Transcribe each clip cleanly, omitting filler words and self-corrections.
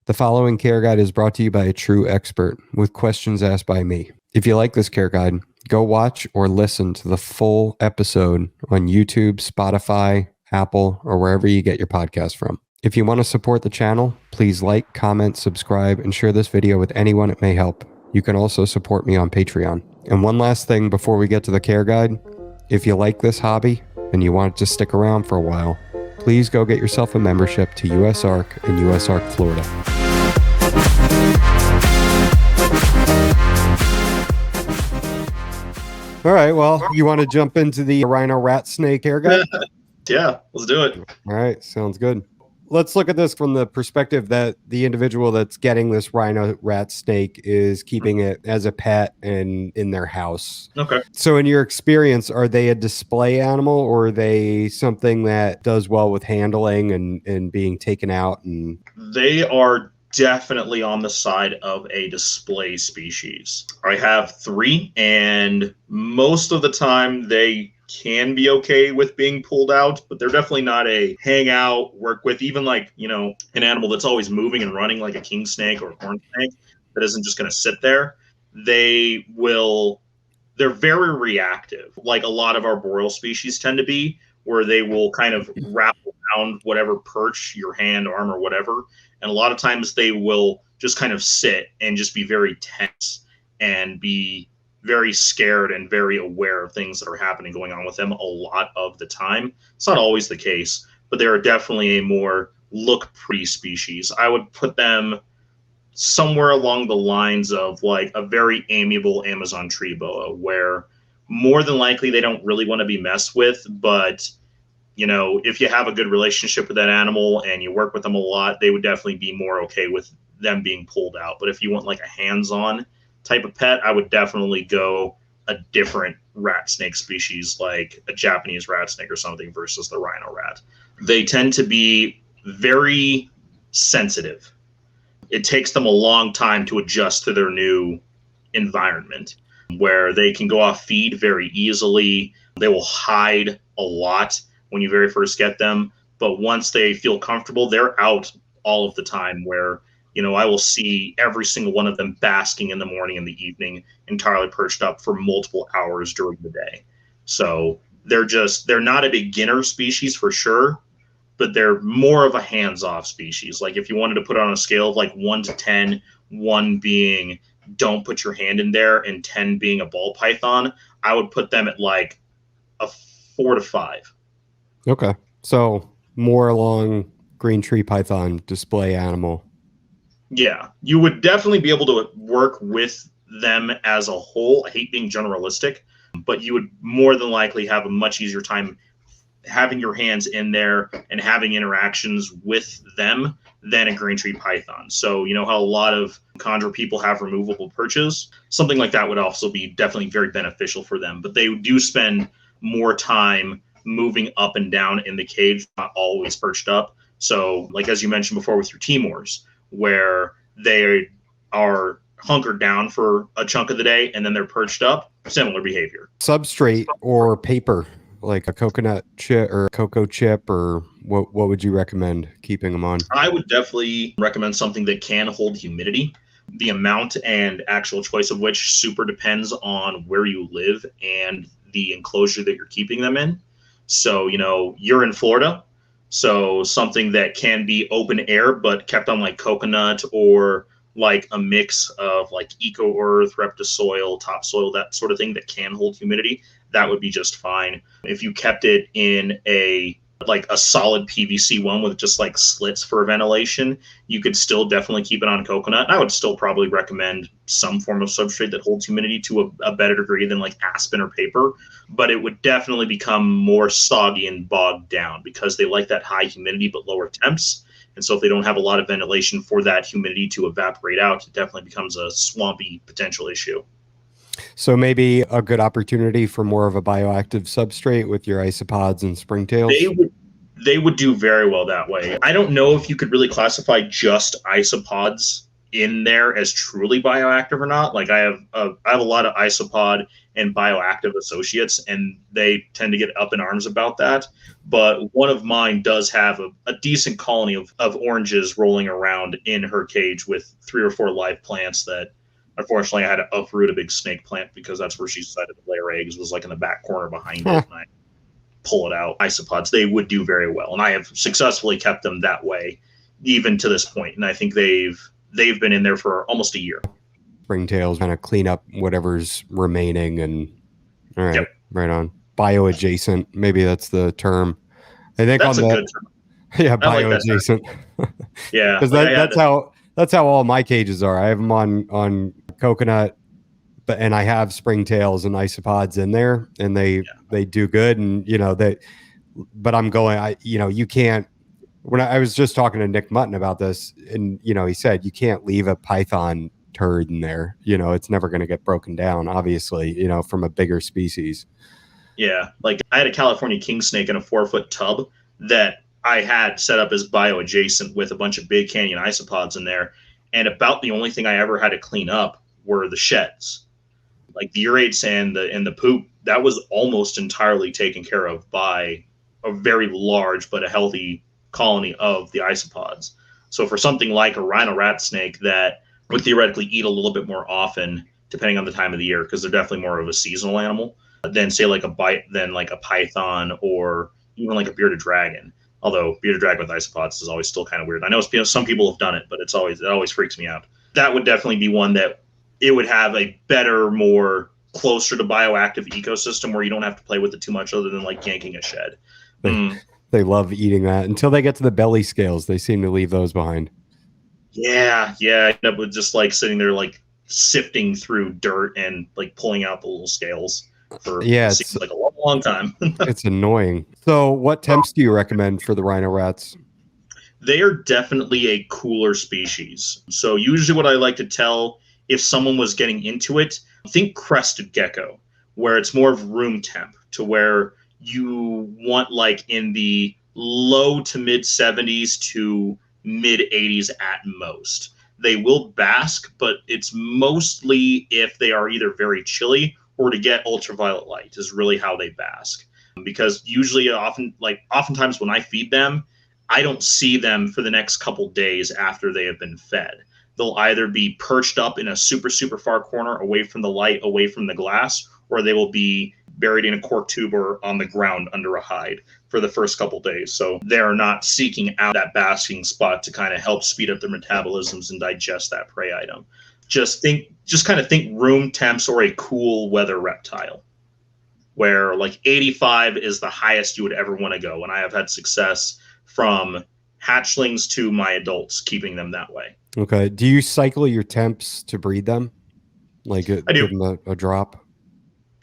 The following care guide is brought to you by a true expert with questions asked by me. If you like this care guide, go watch or listen to the full episode on YouTube, Spotify, Apple, or wherever you get your podcast from. If you want to support the channel, please like, comment, subscribe, and share this video with anyone it may help. You can also support me on Patreon. And one last thing before we get to the care guide, if you like this hobby and you want it to stick around for a while, please go get yourself a membership to USARK in USARK, Florida. All right, well, you want to jump into the Rhino rat snake hair guide? Yeah, let's do it. All right, sounds good. Let's look at this from the perspective that the individual that's getting this rhino rat snake is keeping it as a pet and in their house. Okay. So in your experience, are they a display animal or are they something that does well with handling and being taken out? And they are definitely on the side of a display species. I have 3, and most of the time they can be okay with being pulled out, but they're definitely not a hang out, work with, even like, you know, an animal that's always moving and running like a king snake or a horn snake that isn't just going to sit there. They're very reactive, like a lot of arboreal species tend to be, where they will kind of wrap around whatever perch, your hand, arm, or whatever. And a lot of times they will just kind of sit and just be very tense and be very scared and very aware of things that are happening, going on with them a lot of the time. It's not always the case, but they are definitely a more look pretty species. I would put them somewhere along the lines of like a very amiable Amazon tree boa, where more than likely they don't really want to be messed with, but you know, if you have a good relationship with that animal and you work with them a lot, they would definitely be more okay with them being pulled out. But if you want like a hands-on type of pet, I would definitely go a different rat snake species, like a Japanese rat snake or something, versus the rhino rat. They tend to be very sensitive. It takes them a long time to adjust to their new environment, where they can go off feed very easily. They will hide a lot when you very first get them, but once they feel comfortable, they're out all of the time, where, you know, I will see every single one of them basking in the morning and the evening, entirely perched up for multiple hours during the day. So they're not a beginner species for sure, but they're more of a hands-off species. Like if you wanted to put it on a scale of like 1 to 10, 1 being don't put your hand in there and 10 being a ball python, I would put them at like a 4 to 5. okay, so more along green tree python display animal. Yeah, you would definitely be able to work with them as a whole. I hate being generalistic, but you would more than likely have a much easier time having your hands in there and having interactions with them than a green tree python. So you know how a lot of chondro people have removable perches? Something like that would also be definitely very beneficial for them, but they do spend more time moving up and down in the cage, not always perched up. So like as you mentioned before with your Timors, where they are hunkered down for a chunk of the day and then they're perched up, similar behavior. Substrate or paper, like a coconut chip or a cocoa chip, or what would you recommend keeping them on? I would definitely recommend something that can hold humidity. The amount and actual choice of which super depends on where you live and the enclosure that you're keeping them in. So, you know, you're in Florida, so something that can be open air but kept on like coconut or like a mix of like eco earth, reptisoil, topsoil, that sort of thing that can hold humidity, that would be just fine. If you kept it in a solid PVC one with just like slits for ventilation, you could still definitely keep it on coconut. I would still probably recommend some form of substrate that holds humidity to a better degree than like aspen or paper, but it would definitely become more soggy and bogged down because they like that high humidity but lower temps. And so if they don't have a lot of ventilation for that humidity to evaporate out, it definitely becomes a swampy potential issue. So maybe a good opportunity for more of a bioactive substrate with your isopods and springtails? They would do very well that way. I don't know if you could really classify just isopods in there as truly bioactive or not. Like I have a lot of isopod and bioactive associates, and they tend to get up in arms about that. But one of mine does have a decent colony of oranges rolling around in her cage with 3 or 4 live plants that unfortunately I had to uproot a big snake plant because that's where she decided to lay her eggs, was like in the back corner behind it. And I pull it out. Isopods, they would do very well. And I have successfully kept them that way even to this point. And I think they've been in there for almost a year. Springtails kind of clean up whatever's remaining, and all right, Yep. right on. Bioadjacent, maybe that's the term. I think That's on a that, good term. yeah, I like that bioadjacent. Yeah, because that's how all my cages are. I have them on coconut, and I have springtails and isopods in there, and they do good, and but I'm going, you can't. When I was just talking to Nick Mutton about this, and he said you can't leave a python turd in there. It's never going to get broken down, obviously, from a bigger species. Yeah, like I had a California king snake in a 4-foot tub that I had set up as bioadjacent with a bunch of big canyon isopods in there, and about the only thing I ever had to clean up were the sheds. Like the urates and the poop, that was almost entirely taken care of by a very large but a healthy colony of the isopods. So for something like a rhino rat snake that would theoretically eat a little bit more often, depending on the time of the year, because they're definitely more of a seasonal animal than say like a python or even like a bearded dragon. Although bearded dragon with isopods is always still kind of weird. I know some people have done it, but it always freaks me out. That would definitely be one that it would have a better, more closer to bioactive ecosystem where you don't have to play with it too much other than like yanking a shed. They love eating that until they get to the belly scales. They seem to leave those behind. Yeah. I end up with just like sitting there like sifting through dirt and like pulling out the little scales for seems like a long time. It's annoying. So what temps do you recommend for the rhino rats? They are definitely a cooler species. So usually what I like to tell if someone was getting into it, think crested gecko, where it's more of room temp, to where you want like in the low to mid 70s to mid 80s at most. They will bask, but it's mostly if they are either very chilly or to get ultraviolet light is really how they bask. Because usually oftentimes when I feed them, I don't see them for the next couple days after they have been fed. They'll either be perched up in a super, super far corner away from the light, away from the glass, or they will be buried in a cork tube or on the ground under a hide for the first couple days. So they're not seeking out that basking spot to kind of help speed up their metabolisms and digest that prey item. Just kind of think room temps or a cool weather reptile, where like 85 is the highest you would ever want to go. And I have had success from hatchlings to my adults, keeping them that way. Okay. Do you cycle your temps to breed them? Like I do. Give them a drop?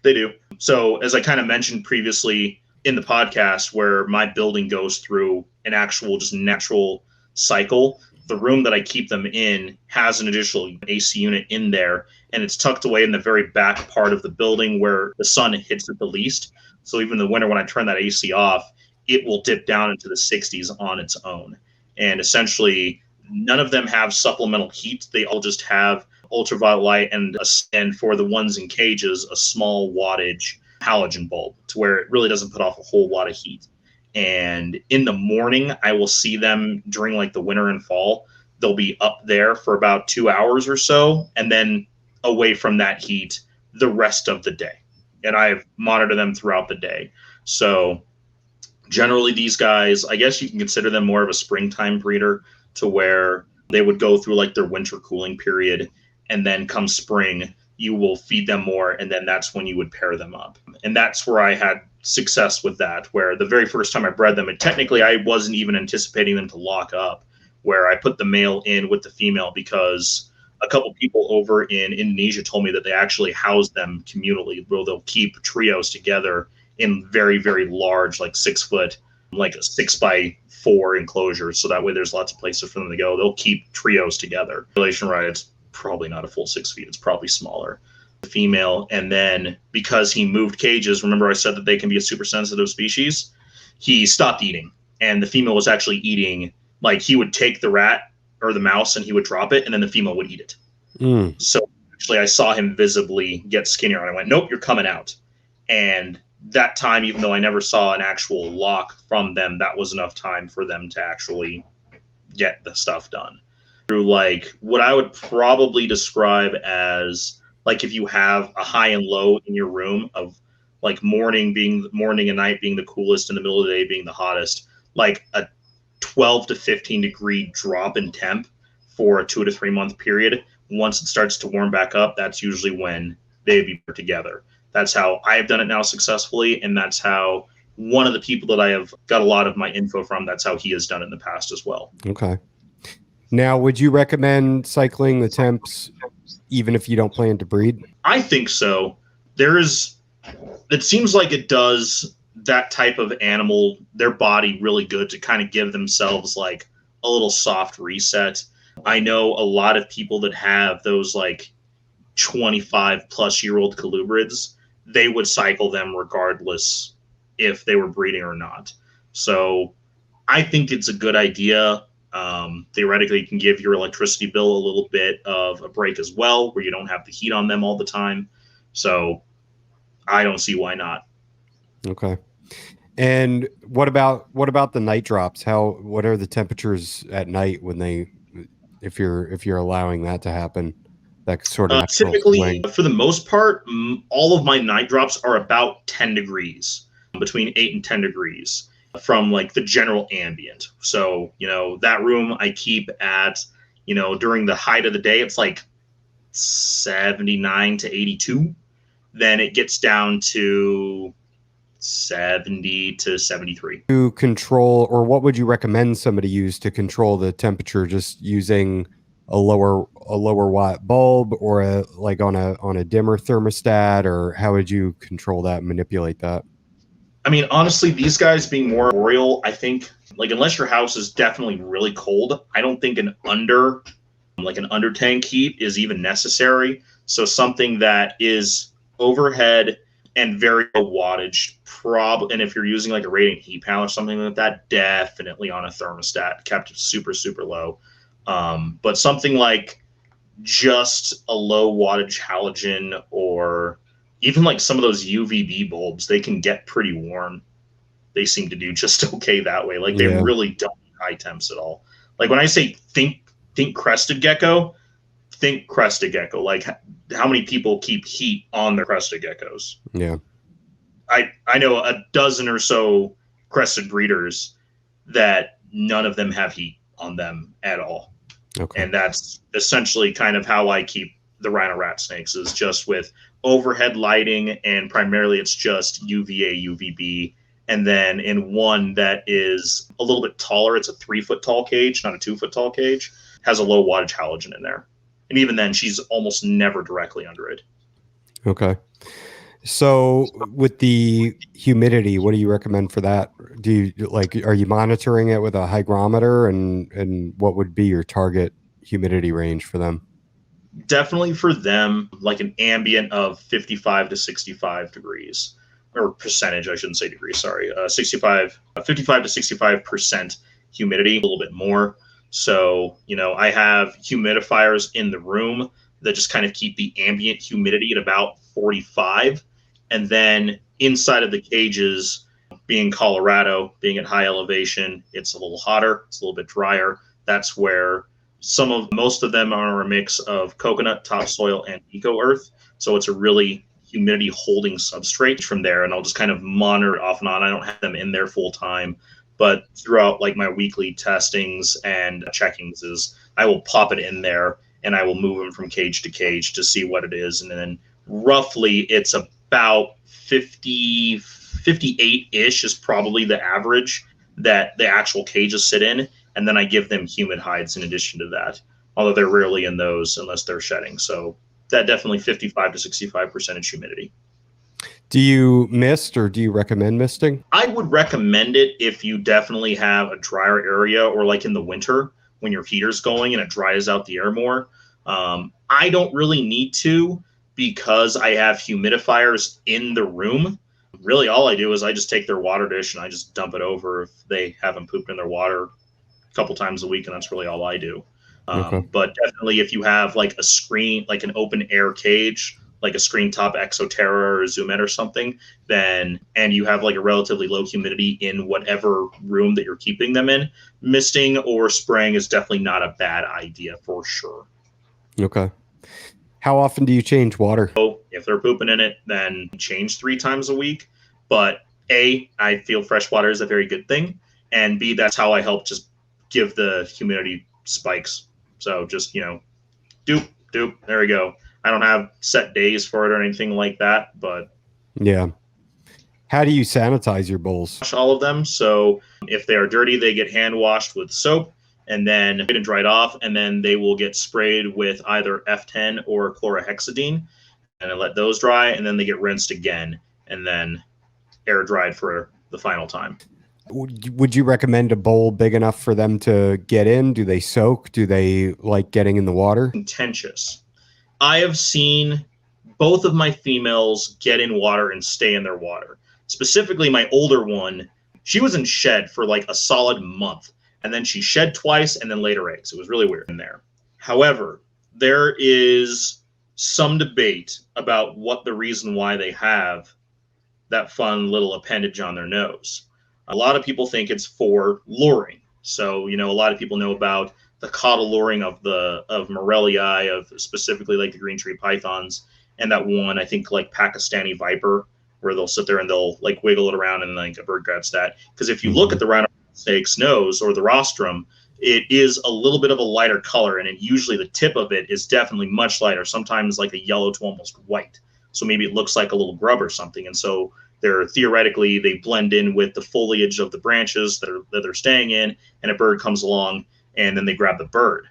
They do. So as I kind of mentioned previously in the podcast, where my building goes through an actual just natural cycle, the room that I keep them in has an additional AC unit in there, and it's tucked away in the very back part of the building where the sun hits it the least. So even in the winter, when I turn that AC off, it will dip down into the 60s on its own. And essentially, none of them have supplemental heat. They all just have ultraviolet light and for the ones in cages, a small wattage halogen bulb to where it really doesn't put off a whole lot of heat. And in the morning, I will see them during like the winter and fall. They'll be up there for about 2 hours or so, and then away from that heat the rest of the day. And I've monitored them throughout the day. So generally these guys, I guess you can consider them more of a springtime breeder, to where they would go through like their winter cooling period, and then come spring, you will feed them more, and then that's when you would pair them up. And that's where I had success with that, where the very first time I bred them, and technically I wasn't even anticipating them to lock up, where I put the male in with the female because a couple people over in Indonesia told me that they actually house them communally, where they'll keep trios together in very, very large, like 6 foot, like a 6x4 enclosures. So that way there's lots of places for them to go. They'll keep trios together. Relation right, it's probably not a full 6 feet. It's probably smaller. The female, and then because he moved cages, remember I said that they can be a super sensitive species, he stopped eating. And the female was actually eating, like he would take the rat or the mouse, and he would drop it, and then the female would eat it. Mm. So actually, I saw him visibly get skinnier, and I went, "Nope, you're coming out." And that time, even though I never saw an actual lock from them, that was enough time for them to actually get the stuff done. Through like what I would probably describe as like if you have a high and low in your room of like morning and night being the coolest and the middle of the day being the hottest, like a 12 to 15 degree drop in temp for a 2 to 3 month period. Once it starts to warm back up, that's usually when they'd be put together. That's how I've done it now successfully, and that's how one of the people that I have got a lot of my info from, that's how he has done it in the past as well. Okay. Now, would you recommend cycling the temps even if you don't plan to breed? I think so. It seems like it does that type of animal, their body really good to kind of give themselves like a little soft reset. I know a lot of people that have those like 25 plus year old colubrids, they would cycle them regardless if they were breeding or not. So I think it's a good idea. Theoretically, you can give your electricity bill a little bit of a break as well, where you don't have the heat on them all the time. So I don't see why not. Okay. And what about the night drops? What are the temperatures at night when if you're allowing that to happen? That sort of natural Typically, swing. for the most part, all of my night drops are about 10 degrees, between 8 and 10 degrees from like the general ambient. So, that room I keep at, during the height of the day, it's like 79 to 82. Then it gets down to 70 to 73. To control, or what would you recommend somebody use to control the temperature? Just using a lower watt bulb, or on a dimmer thermostat, or how would you control that, manipulate that? I mean, honestly, these guys being more arboreal, I think, like, unless your house is definitely really cold, I don't think an under tank heat is even necessary. So something that is overhead and very low wattage, and if you're using like a radiant heat panel or something like that, definitely on a thermostat, kept super, super low. But something like just a low wattage halogen, or even like some of those UVB bulbs, they can get pretty warm. They seem to do just okay that way. Like they really don't need high temps at all. Like when I say think crested gecko, think crested gecko. Like how many people keep heat on their crested geckos? Yeah. I know a dozen or so crested breeders that none of them have heat on them at all. Okay. And that's essentially kind of how I keep the rhino rat snakes, is just with overhead lighting, and primarily it's just UVA, UVB. And then in one that is a little bit taller, it's a 3-foot tall cage, not a 2-foot tall cage, has a low wattage halogen in there. And even then, she's almost never directly under it. Okay. So with the humidity, what do you recommend for that? Are you monitoring it with a hygrometer, and what would be your target humidity range for them? Definitely for them, like an ambient of 55 to 65 degrees, or percentage, I shouldn't say degrees, sorry, 55 to 65% humidity, a little bit more. So, I have humidifiers in the room that just kind of keep the ambient humidity at about 45. And then inside of the cages, being Colorado, being at high elevation, it's a little hotter, it's a little bit drier. That's where most of them are a mix of coconut, topsoil, and eco earth. So it's a really humidity holding substrate from there. And I'll just kind of monitor it off and on. I don't have them in there full time, but throughout like my weekly testings and checkings, is I will pop it in there and I will move them from cage to cage to see what it is. And then roughly it's about 58-ish is probably the average that the actual cages sit in. And then I give them humid hides in addition to that, although they're rarely in those unless they're shedding. So that definitely 55 to 65% humidity. Do you mist, or do you recommend misting? I would recommend it if you definitely have a drier area, or like in the winter when your heater's going and it dries out the air more. I don't really need to, because I have humidifiers in the room. Really, all I do is I just take their water dish and I just dump it over if they haven't pooped in their water a couple times a week, and that's really all I do. Okay. But definitely if you have like a screen, like an open air cage, like a screen top Exoterra or Zoom or something, then, and you have like a relatively low humidity in whatever room that you're keeping them in, misting or spraying is definitely not a bad idea for sure. Okay. How often do you change water? So if they're pooping in it, then change 3 times a week. But A, I feel fresh water is a very good thing. And B, that's how I help just give the humidity spikes. So just, doop, doop, there we go. I don't have set days for it or anything like that, but Yeah. How do you sanitize your bowls? wash all of them. So if they are dirty, they get hand washed with soap and then get dried off, and then they will get sprayed with either F10 or chlorhexidine, and then let those dry, and then they get rinsed again, and then air dried for the final time. Would you recommend a bowl big enough for them to get in? Do they soak? Do they like getting in the water? Contentious. I have seen both of my females get in water and stay in their water. Specifically, my older one, she was in shed for like a solid month, and then she shed twice and then laid her eggs. It was really weird in there. However, there is some debate about what the reason why they have that fun little appendage on their nose. A lot of people think it's for luring. So, a lot of people know about the caudal luring of Morellii, of specifically like the green tree pythons, and that one, I think, like Pakistani viper, where they'll sit there and they'll like wiggle it around and like a bird grabs that. Because if you look at the rhino snake's nose or the rostrum, it is a little bit of a lighter color, and usually the tip of it is definitely much lighter, sometimes like a yellow to almost white. So maybe it looks like a little grub or something. And so theoretically they blend in with the foliage of the branches that they're staying in, and a bird comes along and then they grab the bird.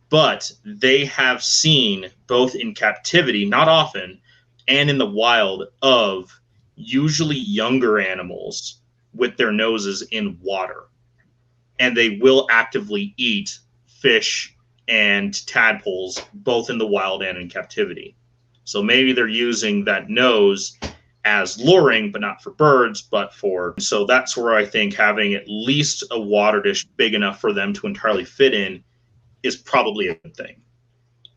But they have seen both in captivity, not often, and in the wild, of usually younger animals with their noses in water. And they will actively eat fish and tadpoles, both in the wild and in captivity. So maybe they're using that nose as luring, but not for birds, but for... So that's where I think having at least a water dish big enough for them to entirely fit in is probably a good thing.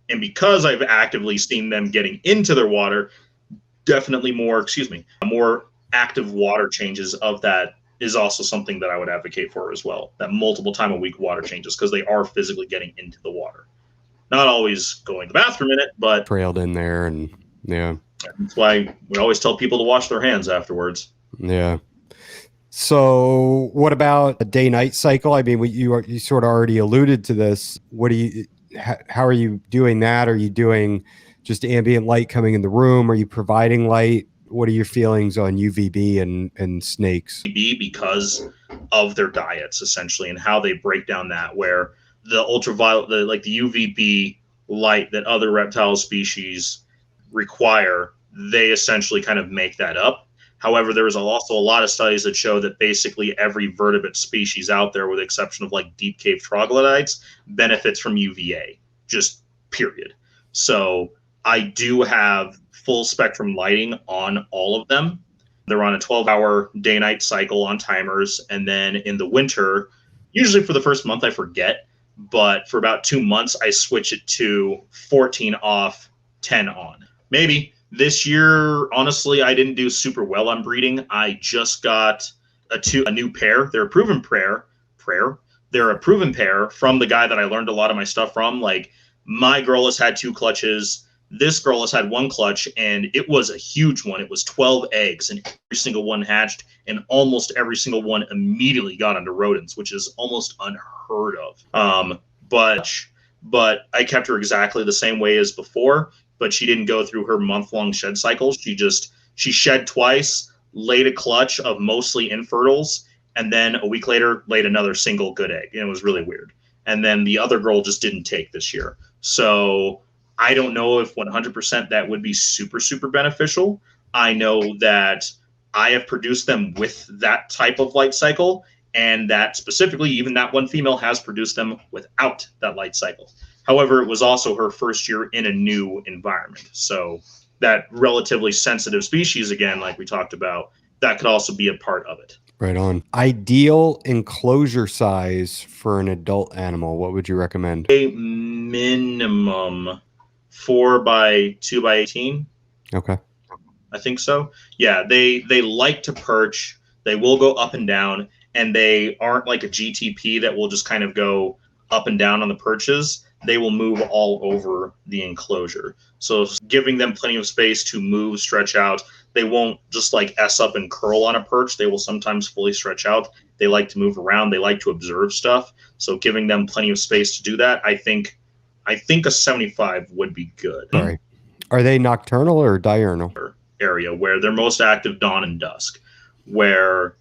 And because I've actively seen them getting into their water, definitely more active water changes of that is also something that I would advocate for as well. That multiple time a week water changes, because they are physically getting into the water. Not always going to the bathroom in it, but trailed in there, and yeah. That's why we always tell people to wash their hands afterwards. Yeah. So what about a day-night cycle? I mean, you sort of already alluded to this. How are you doing that? Are you doing just ambient light coming in the room? Are you providing light? What are your feelings on UVB and snakes? UVB because of their diets, essentially, and how they break down that, where the ultraviolet, the UVB light that other reptile species require, they essentially kind of make that up. However, there is also a lot of studies that show that basically every vertebrate species out there, with the exception of like deep cave troglodytes, benefits from UVA, just period. So I do have full spectrum lighting on all of them. They're on a 12-hour day-night cycle on timers. And then in the winter, usually for the first month, I forget, but for about 2 months, I switch it to 14 off, 10 on. Maybe. This year, honestly, I didn't do super well on breeding. I just got a new pair. They're a proven pair. They're a proven pair from the guy that I learned a lot of my stuff from. Like, my girl has had 2 clutches. This girl has had 1 clutch, and it was a huge one. It was 12 eggs, and every single one hatched, and almost every single one immediately got onto rodents, which is almost unheard of. But I kept her exactly the same way as before. But she didn't go through her month-long shed cycle. She shed twice, laid a clutch of mostly infertiles, and then a week later laid another single good egg. And it was really weird. And then the other girl just didn't take this year. So I don't know if 100% that would be super, super beneficial. I know that I have produced them with that type of light cycle, and that specifically even that one female has produced them without that light cycle. However, it was also her first year in a new environment. So that relatively sensitive species, again, like we talked about, that could also be a part of it. Right on. Ideal enclosure size for an adult animal. What would you recommend? A minimum 4 by 2 by 18. Okay. I think so. Yeah, they like to perch. They will go up and down, and they aren't like a GTP that will just kind of go up and down on the perches. They will move all over the enclosure. So giving them plenty of space to move, stretch out. They won't just like S up and curl on a perch. They will sometimes fully stretch out. They like to move around. They like to observe stuff. So giving them plenty of space to do that, I think a 75 would be good. Sorry. Are they nocturnal or diurnal? Area where they're most active dawn and dusk, where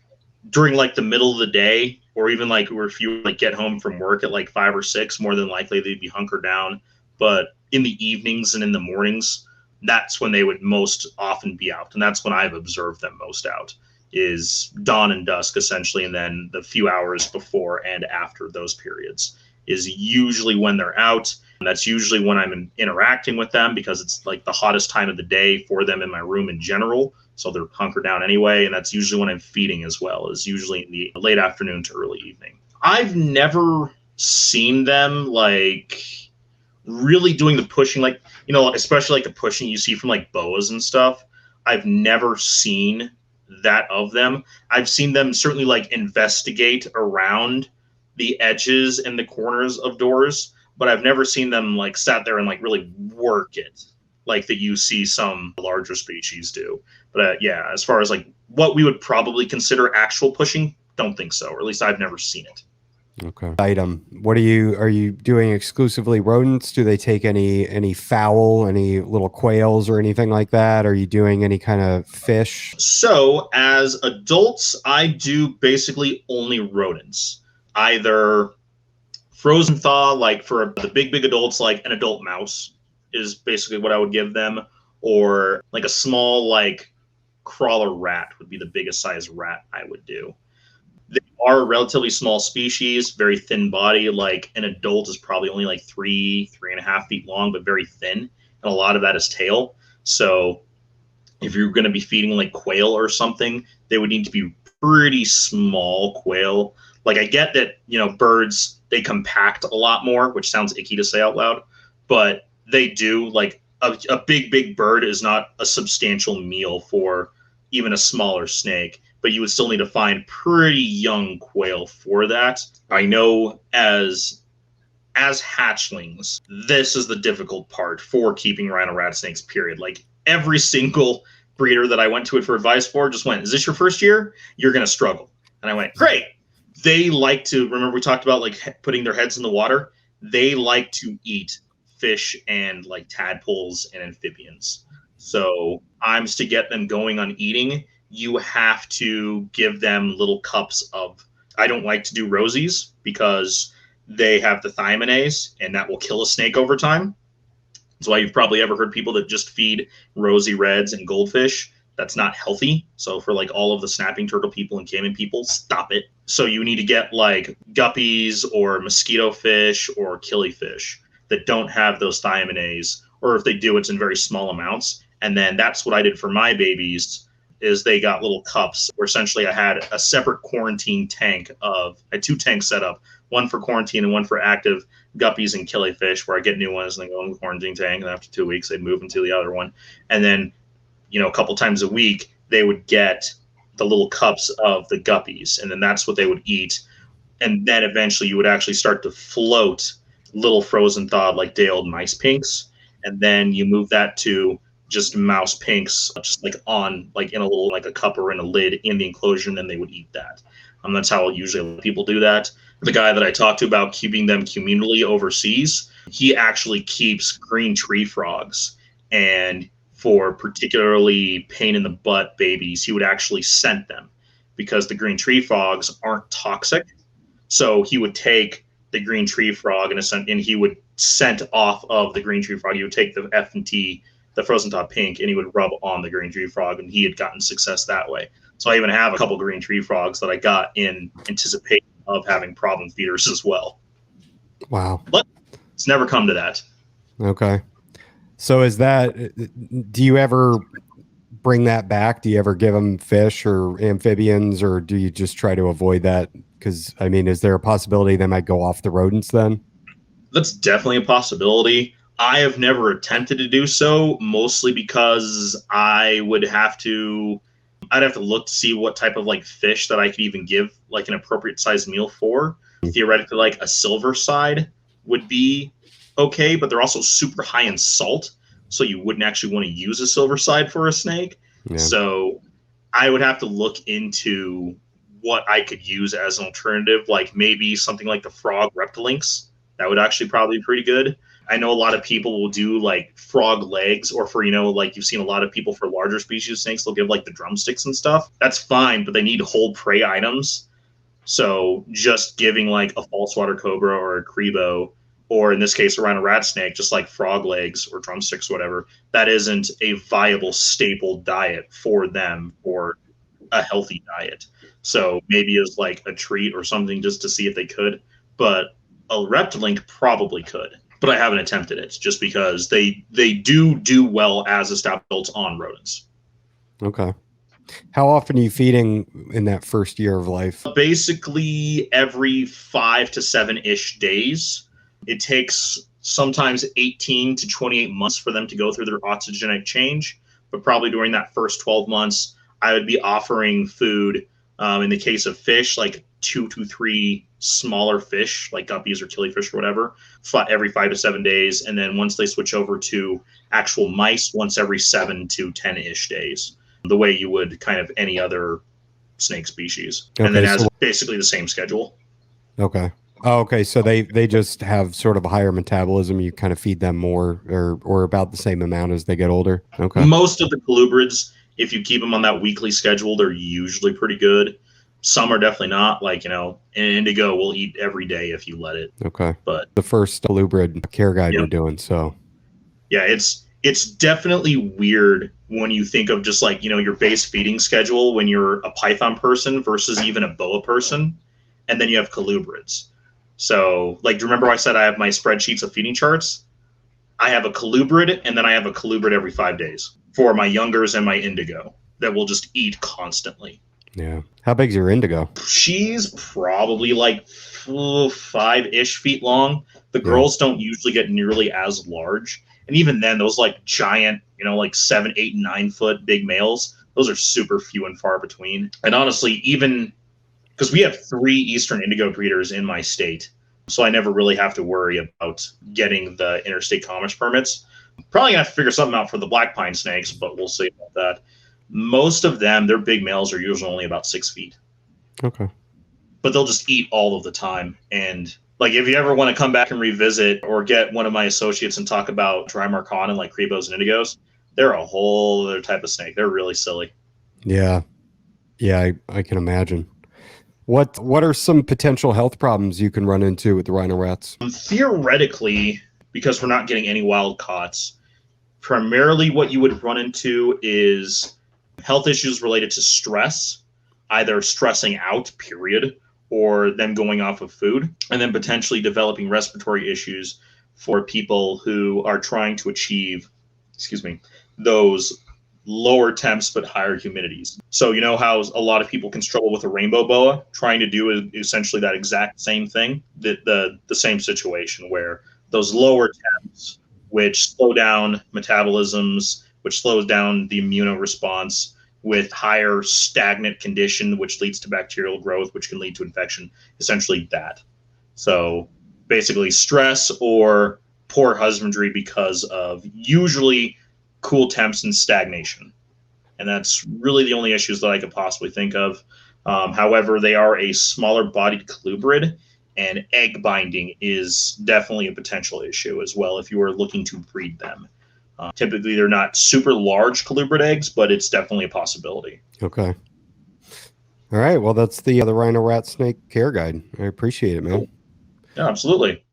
during like the middle of the day, or even like where if you like get home from work at like 5 or 6, more than likely they'd be hunkered down. But in the evenings and in the mornings, that's when they would most often be out, and that's when I've observed them most out, is dawn and dusk essentially, and then the few hours before and after those periods is usually when they're out. And that's usually when I'm interacting with them, because it's like the hottest time of the day for them in my room in general. So they're hunkered down anyway. And that's usually when I'm feeding as well, is usually in the late afternoon to early evening. I've never seen them like really doing the pushing, like, you know, especially like the pushing you see from like boas and stuff. I've never seen that of them. I've seen them certainly like investigate around the edges and the corners of doors, but I've never seen them like sat there and like really work it like that you see some larger species do. But yeah, as far as like what we would probably consider actual pushing, don't think so, or at least I've never seen it. Okay. Item. What are you doing exclusively rodents? Do they take any fowl, any little quails or anything like that? Are you doing any kind of fish? So as adults, I do basically only rodents. Either frozen thaw, like for the big adults, like an adult mouse is basically what I would give them, or like a small like crawler rat would be the biggest size rat I would do. They are a relatively small species, very thin body. Like an adult is probably only like 3.5 feet long, but very thin, and a lot of that is tail. So if you're going to be feeding like quail or something, they would need to be pretty small quail. Like I get that, you know, birds, they compact a lot more, which sounds icky to say out loud, but they do. Like a big bird is not a substantial meal for even a smaller snake, but you would still need to find pretty young quail for that. I know as hatchlings, this is the difficult part for keeping rhino rat snakes, period. Like every single breeder that I went to it for advice for just went, is this your first year? You're going to struggle. And I went, great. They like to, remember we talked about like putting their heads in the water? They like to eat fish and like tadpoles and amphibians. So times to get them going on eating, you have to give them little cups of, I don't like to do rosies because they have the thiaminase and that will kill a snake over time. That's why you've probably ever heard people that just feed rosy reds and goldfish. That's not healthy. So for like all of the snapping turtle people and caiman people, stop it. So you need to get like guppies or mosquito fish or killifish that don't have those thiaminase, or if they do, it's in very small amounts. And then that's what I did for my babies, is they got little cups where essentially I had a separate quarantine tank I had 2 tanks set up, one for quarantine and one for active guppies and killifish, where I get new ones and they go in the quarantine tank, and after 2 weeks they'd move into the other one. And then, you know, a couple times a week they would get the little cups of the guppies, and then that's what they would eat. And then eventually you would actually start to float little frozen thawed like day-old mice pinks, and then you move that to just mouse pinks, just like on like in a little like a cup or in a lid in the enclosure, and then they would eat that. That's how usually people do that. The guy that I talked to about keeping them communally overseas, he actually keeps green tree frogs, and for particularly pain in the butt babies, he would actually scent them because the green tree frogs aren't toxic. So he would take the green tree frog and he would scent off of the green tree frog. He would take the F&T, the frozen top pink, and he would rub on the green tree frog, and he had gotten success that way. So I even have a couple green tree frogs that I got in anticipation of having problem feeders as well. Wow. But it's never come to that. Okay. So is that, do you ever bring that back? Do you ever give them fish or amphibians, or do you just try to avoid that? Because, I mean, is there a possibility they might go off the rodents then? That's definitely a possibility. I have never attempted to do so, mostly because I'd have to look to see what type of like fish that I could even give like an appropriate sized meal for. Theoretically, like a silver side would be okay, but they're also super high in salt, so you wouldn't actually want to use a silver side for a snake. Yeah. So I would have to look into what I could use as an alternative, like maybe something like the frog reptilinks. That would actually probably be pretty good. I know a lot of people will do like frog legs, or for, like you've seen a lot of people for larger species of snakes, they'll give like the drumsticks and stuff. That's fine, but they need whole prey items. So just giving like a false water cobra or a crebo, or in this case, a rhino rat snake, just like frog legs or drumsticks, or whatever, that isn't a viable staple diet for them, or a healthy diet. So maybe as like a treat or something just to see if they could. But a reptilink probably could. But I haven't attempted it just because they do well as established adults on rodents. Okay. How often are you feeding in that first year of life? Basically every 5 to 7-ish days. It takes sometimes 18 to 28 months for them to go through their oxygenic change, but probably during that first 12 months, I would be offering food. In the case of fish, like 2 to 3 smaller fish, like guppies or killifish or whatever, every 5 to 7 days. And then once they switch over to actual mice, once every 7 to 10-ish days, the way you would kind of any other snake species. Okay, and then as basically the same schedule. Okay. Oh, okay. So they just have sort of a higher metabolism. You kind of feed them more or about the same amount as they get older. Okay. Most of the colubrids, if you keep them on that weekly schedule, they're usually pretty good. Some are definitely not. Like, an indigo will eat every day if you let it. Okay. But the first colubrid care guide you're doing, so. Yeah, it's definitely weird when you think of just like, your base feeding schedule when you're a python person versus even a boa person. And then you have colubrids. So, like, do you remember I said I have my spreadsheets of feeding charts? I have a colubrid, and then I have a colubrid every 5 days for my youngers and my indigo that will just eat constantly. Yeah. How big's your indigo? She's probably like 5-ish feet long. The girls don't usually get nearly as large. And even then, those like giant, like 7, 8, 9 foot big males, those are super few and far between. And honestly, even because we have 3 eastern indigo breeders in my state, so I never really have to worry about getting the interstate commerce permits. Probably gonna have to figure something out for the black pine snakes, but we'll see about that. Most of them, their big males are usually only about 6 feet. Okay. But they'll just eat all of the time. And like, if you ever want to come back and revisit or get one of my associates and talk about dry marcon and like crebos and indigos, they're a whole other type of snake. They're really silly. Yeah. Yeah, I can imagine. What are some potential health problems you can run into with the rhino rats? Theoretically, because we're not getting any wild caughts, primarily what you would run into is health issues related to stress, either stressing out, period, or them going off of food, and then potentially developing respiratory issues for people who are trying to achieve, those lower temps but higher humidities. So you know how a lot of people can struggle with a rainbow boa, trying to do essentially that exact same thing, the same situation where those lower temps, which slow down metabolisms, which slows down the immune response, with higher stagnant condition, which leads to bacterial growth, which can lead to infection, essentially that. So basically stress or poor husbandry because of usually cool temps and stagnation. And that's really the only issues that I could possibly think of. However, they are a smaller bodied colubrid, and egg binding is definitely a potential issue as well if you are looking to breed them. Typically, they're not super large colubrid eggs, but it's definitely a possibility. Okay. All right. Well, that's the rhino rat snake care guide. I appreciate it, man. Yeah, absolutely.